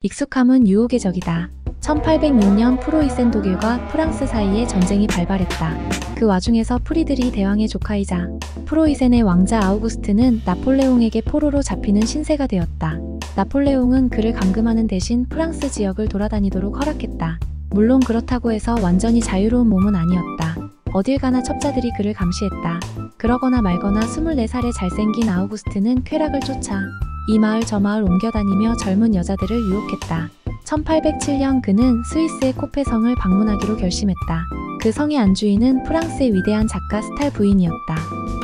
익숙함은 유혹의 적이다. 1806년 프로이센 독일과 프랑스 사이에 전쟁이 발발했다. 그 와중에서 프리드리 대왕의 조카이자 프로이센의 왕자 아우구스트는 나폴레옹에게 포로로 잡히는 신세가 되었다. 나폴레옹은 그를 감금하는 대신 프랑스 지역을 돌아다니도록 허락했다. 물론 그렇다고 해서 완전히 자유로운 몸은 아니었다. 어딜 가나 첩자들이 그를 감시했다. 그러거나 말거나 24살의 잘생긴 아우구스트는 쾌락을 쫓아 이 마을 저 마을 옮겨다니며 젊은 여자들을 유혹했다. 1807년 그는 스위스의 코페 성을 방문하기로 결심했다. 그 성의 안주인은 프랑스의 위대한 작가 스탈 부인이었다.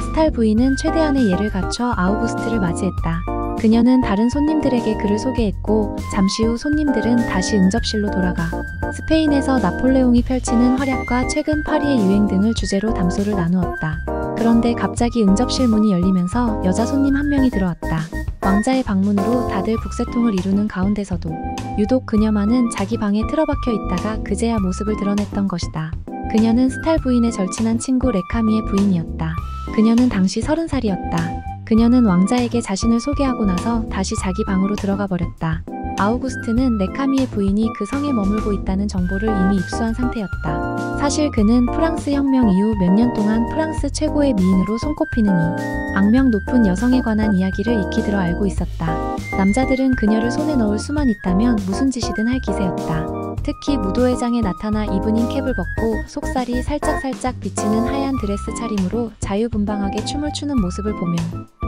스탈 부인은 최대한의 예를 갖춰 아우구스트를 맞이했다. 그녀는 다른 손님들에게 그를 소개했고 잠시 후 손님들은 다시 응접실로 돌아가 스페인에서 나폴레옹이 펼치는 활약과 최근 파리의 유행 등을 주제로 담소를 나누었다. 그런데 갑자기 응접실 문이 열리면서 여자 손님 한 명이 들어왔다. 왕자의 방문으로 다들 북새통을 이루는 가운데서도 유독 그녀만은 자기 방에 틀어박혀 있다가 그제야 모습을 드러냈던 것이다. 그녀는 스탈 부인의 절친한 친구 레카미의 부인이었다. 그녀는 당시 30살이었다. 그녀는 왕자에게 자신을 소개하고 나서 다시 자기 방으로 들어가 버렸다. 아우구스트는 레카미의 부인이 그 성에 머물고 있다는 정보를 이미 입수한 상태였다. 사실 그는 프랑스 혁명 이후 몇 년 동안 프랑스 최고의 미인으로 손꼽히는 이 악명 높은 여성에 관한 이야기를 익히 들어 알고 있었다. 남자들은 그녀를 손에 넣을 수만 있다면 무슨 짓이든 할 기세였다. 특히 무도회장에 나타나 이브닝 캡을 벗고 속살이 살짝살짝 비치는 하얀 드레스 차림으로 자유분방하게 춤을 추는 모습을 보면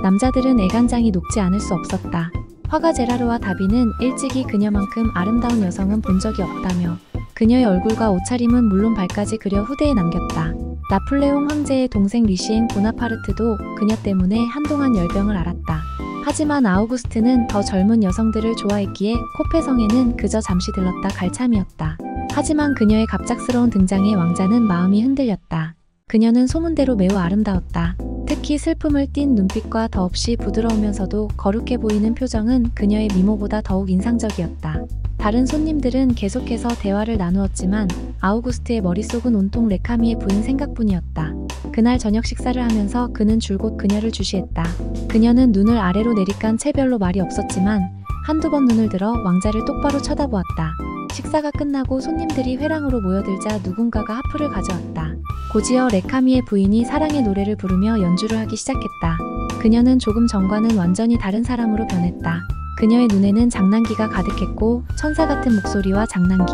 남자들은 애간장이 녹지 않을 수 없었다. 화가 제라르와 다비는 일찍이 그녀만큼 아름다운 여성은 본 적이 없다며 그녀의 얼굴과 옷차림은 물론 발까지 그려 후대에 남겼다. 나폴레옹 황제의 동생 리시엥 보나파르트도 그녀 때문에 한동안 열병을 앓았다. 하지만 아우구스트는 더 젊은 여성들을 좋아했기에 코페성에는 그저 잠시 들렀다 갈 참이었다. 하지만 그녀의 갑작스러운 등장에 왕자는 마음이 흔들렸다. 그녀는 소문대로 매우 아름다웠다. 특히 슬픔을 띤 눈빛과 더없이 부드러우면서도 거룩해 보이는 표정은 그녀의 미모보다 더욱 인상적이었다. 다른 손님들은 계속해서 대화를 나누었지만 아우구스트의 머릿속은 온통 레카미의 부인 생각뿐이었다. 그날 저녁 식사를 하면서 그는 줄곧 그녀를 주시했다. 그녀는 눈을 아래로 내리깐 채 별로 말이 없었지만 한두 번 눈을 들어 왕자를 똑바로 쳐다보았다. 식사가 끝나고 손님들이 회랑으로 모여들자 누군가가 하프를 가져왔다. 곧이어 레카미의 부인이 사랑의 노래를 부르며 연주를 하기 시작했다. 그녀는 조금 전과는 완전히 다른 사람으로 변했다. 그녀의 눈에는 장난기가 가득했고 천사 같은 목소리와 장난기,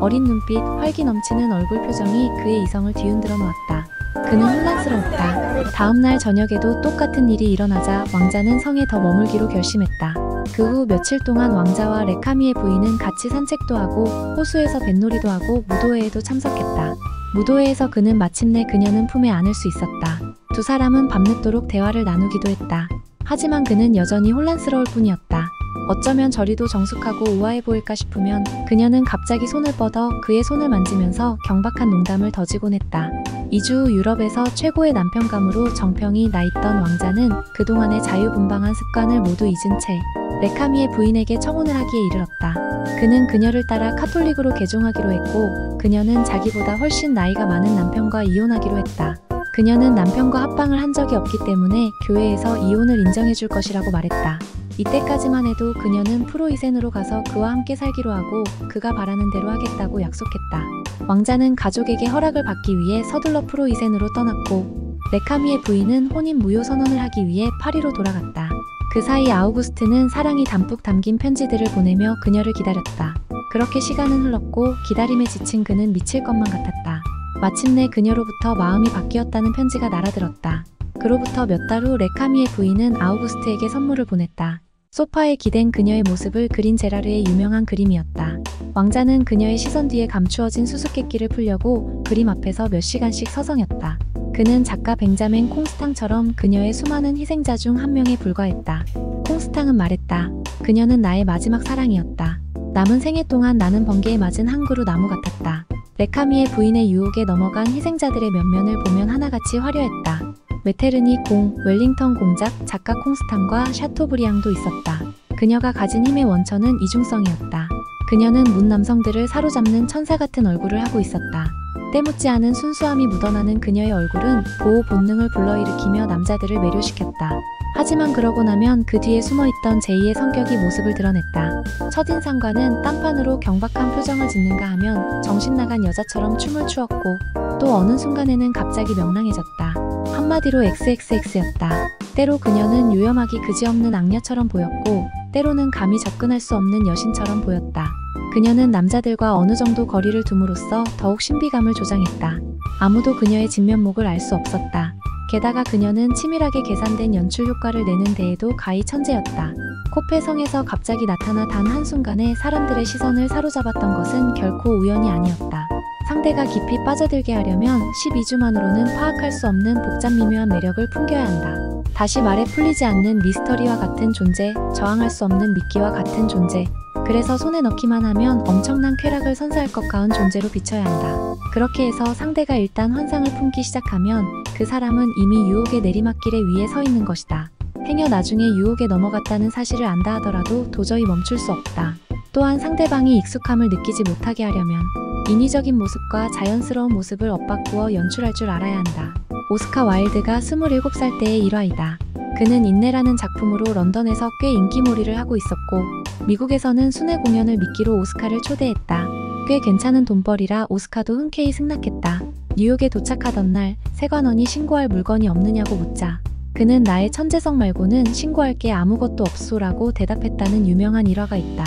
어린 눈빛, 활기 넘치는 얼굴 표정이 그의 이성을 뒤흔들어 놓았다. 그는 혼란스러웠다. 다음날 저녁에도 똑같은 일이 일어나자 왕자는 성에 더 머물기로 결심했다. 그 후 며칠 동안 왕자와 레카미의 부인은 같이 산책도 하고 호수에서 뱃놀이도 하고 무도회에도 참석했다. 무도회에서 그는 마침내 그녀는 품에 안을 수 있었다. 두 사람은 밤늦도록 대화를 나누기도 했다. 하지만 그는 여전히 혼란스러울 뿐이었다. 어쩌면 저리도 정숙하고 우아해 보일까 싶으면 그녀는 갑자기 손을 뻗어 그의 손을 만지면서 경박한 농담을 던지곤 했다. 2주 후 유럽에서 최고의 남편감으로 정평이 나 있던 왕자는 그동안의 자유분방한 습관을 모두 잊은 채 레카미의 부인에게 청혼을 하기에 이르렀다. 그는 그녀를 따라 카톨릭으로 개종하기로 했고 그녀는 자기보다 훨씬 나이가 많은 남편과 이혼하기로 했다. 그녀는 남편과 합방을 한 적이 없기 때문에 교회에서 이혼을 인정해줄 것이라고 말했다. 이때까지만 해도 그녀는 프로이센으로 가서 그와 함께 살기로 하고 그가 바라는 대로 하겠다고 약속했다. 왕자는 가족에게 허락을 받기 위해 서둘러 프로이센으로 떠났고 레카미의 부인은 혼인 무효 선언을 하기 위해 파리로 돌아갔다. 그 사이 아우구스트는 사랑이 담뿍 담긴 편지들을 보내며 그녀를 기다렸다. 그렇게 시간은 흘렀고 기다림에 지친 그는 미칠 것만 같았다. 마침내 그녀로부터 마음이 바뀌었다는 편지가 날아들었다. 그로부터 몇 달 후 레카미의 부인은 아우구스트에게 선물을 보냈다. 소파에 기댄 그녀의 모습을 그린 제라르의 유명한 그림이었다. 왕자는 그녀의 시선 뒤에 감추어진 수수께끼를 풀려고 그림 앞에서 몇 시간씩 서성였다. 그는 작가 벤자민 콩스탕처럼 그녀의 수많은 희생자 중 한 명에 불과했다. 콩스탕은 말했다. 그녀는 나의 마지막 사랑이었다. 남은 생애 동안 나는 번개에 맞은 한 그루 나무 같았다. 레카미의 부인의 유혹에 넘어간 희생자들의 면면을 보면 하나같이 화려했다. 메테르니 공, 웰링턴 공작, 작가 콩스탕과 샤토브리앙도 있었다. 그녀가 가진 힘의 원천은 이중성이었다. 그녀는 문 남성들을 사로잡는 천사 같은 얼굴을 하고 있었다. 때묻지 않은 순수함이 묻어나는 그녀의 얼굴은 보호 본능을 불러일으키며 남자들을 매료시켰다. 하지만 그러고 나면 그 뒤에 숨어있던 제이의 성격이 모습을 드러냈다. 첫인상과는 딴판으로 경박한 표정을 짓는가 하면 정신나간 여자처럼 춤을 추었고 또 어느 순간에는 갑자기 명랑해졌다. 한마디로 XXX였다. 때로 그녀는 요염하기 그지없는 악녀처럼 보였고 때로는 감히 접근할 수 없는 여신처럼 보였다. 그녀는 남자들과 어느 정도 거리를 둠으로써 더욱 신비감을 조장했다. 아무도 그녀의 진면목을 알 수 없었다. 게다가 그녀는 치밀하게 계산된 연출 효과를 내는 데에도 가히 천재였다. 코페성에서 갑자기 나타나 단 한순간에 사람들의 시선을 사로잡았던 것은 결코 우연이 아니었다. 상대가 깊이 빠져들게 하려면 12주만으로는 파악할 수 없는 복잡 미묘한 매력을 풍겨야 한다. 다시 말해 풀리지 않는 미스터리와 같은 존재, 저항할 수 없는 미끼와 같은 존재. 그래서 손에 넣기만 하면 엄청난 쾌락을 선사할 것 같은 존재로 비춰야 한다. 그렇게 해서 상대가 일단 환상을 품기 시작하면 그 사람은 이미 유혹의 내리막길에 위에 서 있는 것이다. 행여 나중에 유혹에 넘어갔다는 사실을 안다 하더라도 도저히 멈출 수 없다. 또한 상대방이 익숙함을 느끼지 못하게 하려면 인위적인 모습과 자연스러운 모습을 엇바꾸어 연출할 줄 알아야 한다. 오스카 와일드가 27살 때의 일화이다. 그는 인내라는 작품으로 런던에서 꽤 인기몰이를 하고 있었고 미국에서는 순회 공연을 미끼로 오스카를 초대했다. 꽤 괜찮은 돈벌이라 오스카도 흔쾌히 승낙했다. 뉴욕에 도착하던 날 세관원이 신고할 물건이 없느냐고 묻자 그는 나의 천재성 말고는 신고할 게 아무것도 없소라고 대답했다는 유명한 일화가 있다.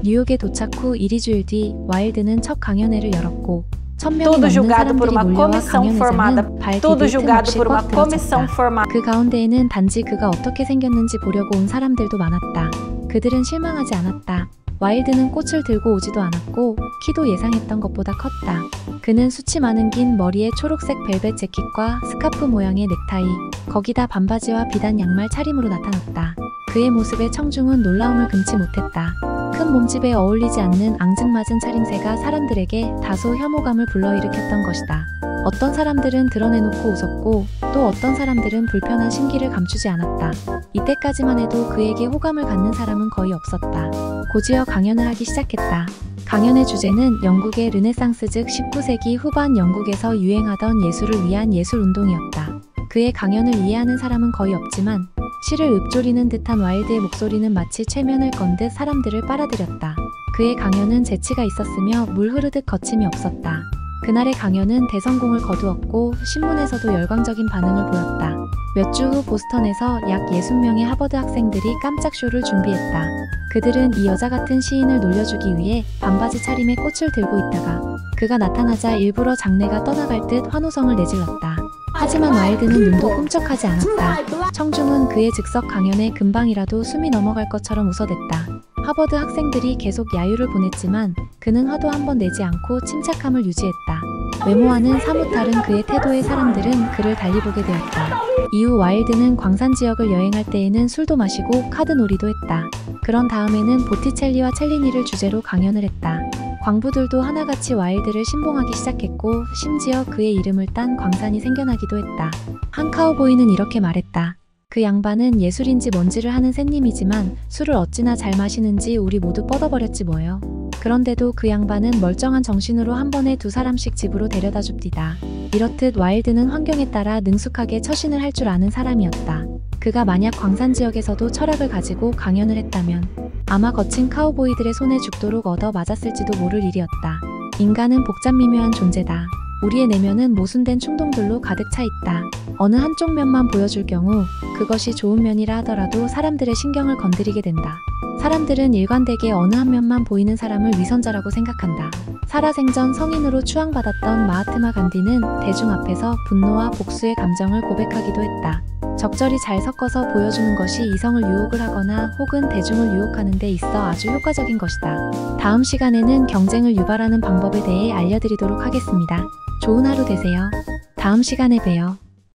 뉴욕에 도착 후 1~2주일 뒤 와일드는 첫 강연회를 열었고 1000명이 넘는 사람들이 몰려와 강연회장은 발디딜 틈 없이 꽉 들어찼다. 그 가운데에는 단지 그가 어떻게 생겼는지 보려고 온 사람들도 많았다. 그들은 실망하지 않았다. 와일드는 꽃을 들고 오지도 않았고 키도 예상했던 것보다 컸다. 그는 수치 많은 긴 머리에 초록색 벨벳 재킷과 스카프 모양의 넥타이, 거기다 반바지와 비단 양말 차림으로 나타났다. 그의 모습에 청중은 놀라움을 금치 못했다. 큰 몸집에 어울리지 않는 앙증맞은 차림새가 사람들에게 다소 혐오감을 불러일으켰던 것이다. 어떤 사람들은 드러내놓고 웃었고 또 어떤 사람들은 불편한 심기를 감추지 않았다. 이때까지만 해도 그에게 호감을 갖는 사람은 거의 없었다. 곧이어 강연을 하기 시작했다. 강연의 주제는 영국의 르네상스 즉 19세기 후반 영국에서 유행하던 예술을 위한 예술운동이었다. 그의 강연을 이해하는 사람은 거의 없지만 시를 읊조리는 듯한 와일드의 목소리는 마치 최면을 건 듯 사람들을 빨아들였다. 그의 강연은 재치가 있었으며 물 흐르듯 거침이 없었다. 그날의 강연은 대성공을 거두었고 신문에서도 열광적인 반응을 보였다. 몇 주 후 보스턴에서 약 60명의 하버드 학생들이 깜짝 쇼를 준비했다. 그들은 이 여자 같은 시인을 놀려주기 위해 반바지 차림에 꽃을 들고 있다가 그가 나타나자 일부러 장내가 떠나갈 듯 환호성을 내질렀다. 하지만 와일드는 눈도 꿈쩍하지 않았다. 청중은 그의 즉석 강연에 금방이라도 숨이 넘어갈 것처럼 웃어댔다. 하버드 학생들이 계속 야유를 보냈지만 그는 화도 한 번 내지 않고 침착함을 유지했다. 외모와는 사뭇 다른 그의 태도에 사람들은 그를 달리 보게 되었다. 이후 와일드는 광산 지역을 여행할 때에는 술도 마시고 카드놀이도 했다. 그런 다음에는 보티첼리와 첼리니를 주제로 강연을 했다. 광부들도 하나같이 와일드를 신봉하기 시작했고 심지어 그의 이름을 딴 광산이 생겨나기도 했다. 한 카우보이는 이렇게 말했다. 그 양반은 예술인지 뭔지를 하는 샌님이지만 술을 어찌나 잘 마시는지 우리 모두 뻗어버렸지 뭐요. 그런데도 그 양반은 멀쩡한 정신으로 한 번에 2사람씩 집으로 데려다 줍디다. 이렇듯 와일드는 환경에 따라 능숙하게 처신을 할 줄 아는 사람이었다. 그가 만약 광산 지역에서도 철학을 가지고 강연을 했다면 아마 거친 카우보이들의 손에 죽도록 얻어 맞았을지도 모를 일이었다. 인간은 복잡 미묘한 존재다. 우리의 내면은 모순된 충동들로 가득 차 있다. 어느 한쪽 면만 보여줄 경우 그것이 좋은 면이라 하더라도 사람들의 신경을 건드리게 된다. 사람들은 일관되게 어느 한 면만 보이는 사람을 위선자라고 생각한다. 살아생전 성인으로 추앙받았던 마하트마 간디는 대중 앞에서 분노와 복수의 감정을 고백하기도 했다. 적절히 잘 섞어서 보여주는 것이 이성을 유혹을 하거나 혹은 대중을 유혹하는 데 있어 아주 효과적인 것이다. 다음 시간에는 경쟁을 유발하는 방법에 대해 알려드리도록 하겠습니다. 좋은 하루 되세요. 다음 시간에 봬요.